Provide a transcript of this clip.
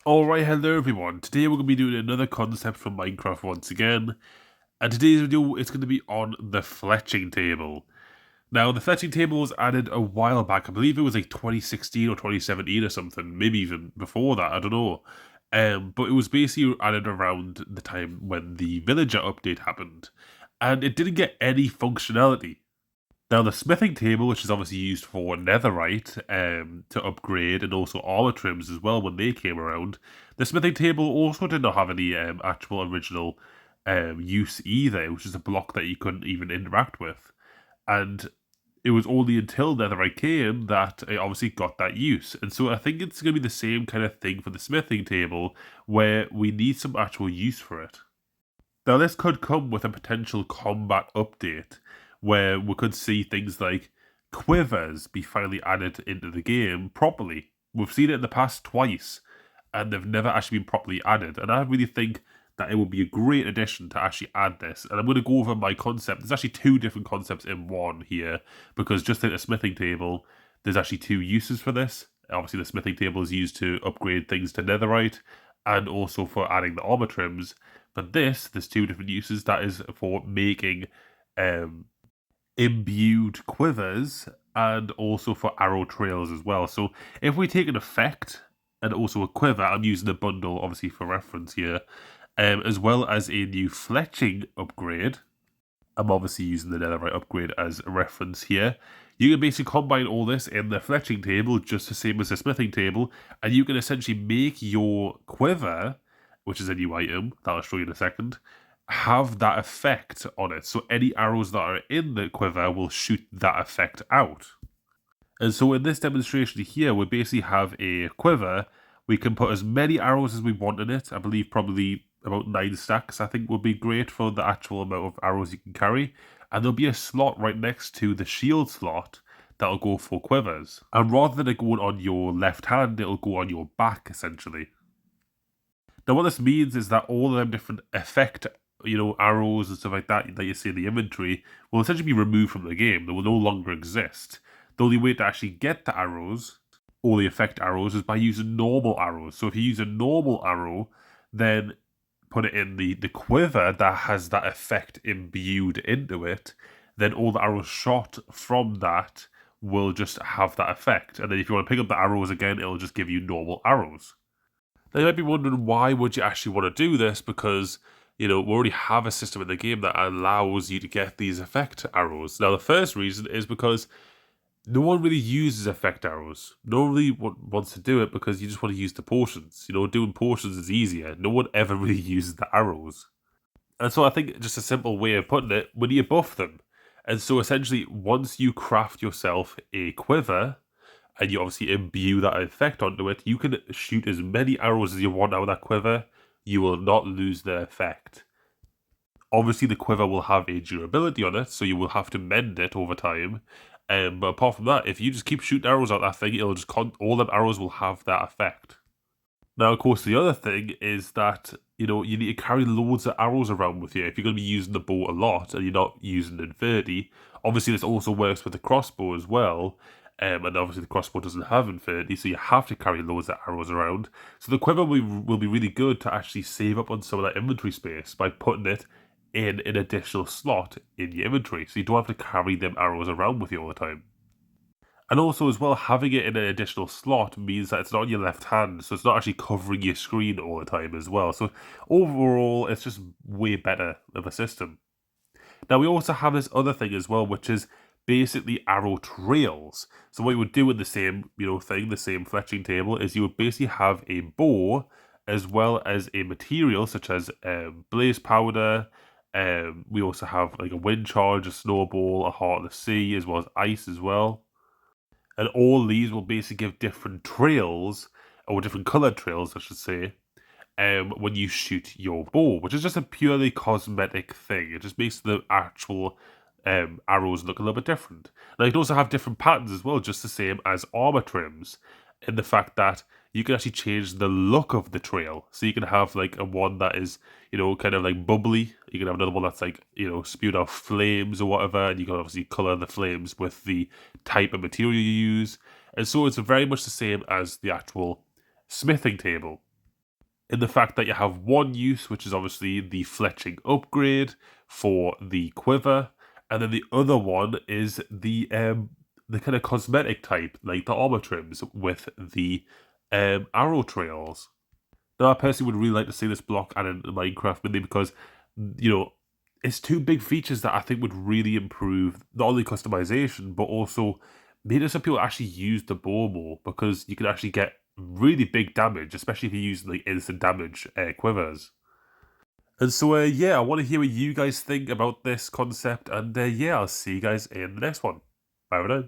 Alright, hello everyone. Today we're going to be doing another concept from Minecraft once again. And today's video is going to be on the Fletching table. Now, the Fletching table was added a while back. I believe it was like 2016 or 2017 or something. Maybe even before that, I don't know. But it was basically added around the time when the villager update happened. And it didn't get any functionality. Now, the smithing table, which is obviously used for netherite to upgrade, and also armor trims as well when they came around, the smithing table also did not have any actual original use either. It was just a block that you couldn't even interact with. And it was only until netherite came that it obviously got that use. And so I think it's going to be the same kind of thing for the smithing table, where we need some actual use for it. Now, this could come with a potential combat update, where we could see things like Quivers be finally added into the game properly. We've seen it in the past twice, and they've never actually been properly added. And I really think that it would be a great addition to actually add this. And I'm going to go over my concept. There's actually two different concepts in one here, because just like the smithing table, there's actually two uses for this. Obviously, the smithing table is used to upgrade things to netherite, and also for adding the armor trims. But there's two different uses. That is for making imbued quivers, and also for arrow trails as well. So if we take an effect and also a quiver, I'm using the bundle obviously for reference here, as well as a new fletching upgrade. I'm obviously using the netherite upgrade as a reference here. You can basically combine all this in the fletching table, just the same as the smithing table, and you can essentially make your quiver, which is a new item that I'll show you in a second, have that effect on it. So any arrows that are in the quiver will shoot that effect out. And so in this demonstration here, we basically have a quiver. We can put as many arrows as we want in it. I believe probably about 9 stacks, I think, would be great for the actual amount of arrows you can carry. And there'll be a slot right next to the shield slot that'll go for quivers. And rather than it going on your left hand, it'll go on your back, essentially. Now, what this means is that all of them different effect, arrows and stuff like that you see in the inventory will essentially be removed from the game. They will no longer exist. The only way to actually get the arrows, or the effect arrows, is by using normal arrows. So if you use a normal arrow, then put it in the quiver that has that effect imbued into it, then all the arrows shot from that will just have that effect. And then if you want to pick up the arrows again, it'll just give you normal arrows. Now, you might be wondering, why would you actually want to do this? Because, we already have a system in the game that allows you to get these effect arrows. Now, the first reason is because no one really uses effect arrows. No one really wants to do it because you just want to use the potions. Doing potions is easier. No one ever really uses the arrows. And so I think just a simple way of putting it, we need to buff them. And so essentially, once you craft yourself a quiver, and you obviously imbue that effect onto it, you can shoot as many arrows as you want out of that quiver. You will not lose the effect. Obviously, the quiver will have a durability on it, so you will have to mend it over time. But apart from that, if you just keep shooting arrows out that thing, it'll just all them arrows will have that effect. Now, of course, the other thing is that, you need to carry loads of arrows around with you. If you're going to be using the bow a lot and you're not using infinity, obviously this also works with the crossbow as well. And obviously the crossbow doesn't have infinity, so you have to carry loads of arrows around. So the quiver will be really good to actually save up on some of that inventory space by putting it in an additional slot in your inventory, so you don't have to carry them arrows around with you all the time. And also as well, having it in an additional slot means that it's not on your left hand, so it's not actually covering your screen all the time as well. So overall, it's just way better of a system. Now, we also have this other thing as well, which is basically arrow trails. So what you would do in the same, the same fletching table, is you would basically have a bow as well as a material such as blaze powder. We also have like a wind charge, a snowball, a heart of the sea, as well as ice as well. And all these will basically give different trails, or different colored trails, I should say, when you shoot your bow, which is just a purely cosmetic thing. It just makes the actual arrows look a little bit different. Now, you can also have different patterns as well, just the same as armor trims, in the fact that you can actually change the look of the trail. So you can have like a one that is, kind of like bubbly. You can have another one that's like, spewed out flames or whatever, and you can obviously color the flames with the type of material you use. And so it's very much the same as the actual smithing table. in the fact that you have one use, which is obviously the Fletching upgrade for the Quiver, and then the other one is the kind of cosmetic type, like the armor trims with the arrow trails. Now, I personally would really like to see this block added in Minecraft, mainly because, you know, it's two big features that I think would really improve not only customization, but also making some people actually use the bow more, because you can actually get really big damage, especially if you use like instant damage quivers. And so, yeah, I want to hear what you guys think about this concept, and yeah, I'll see you guys in the next one. Bye for now.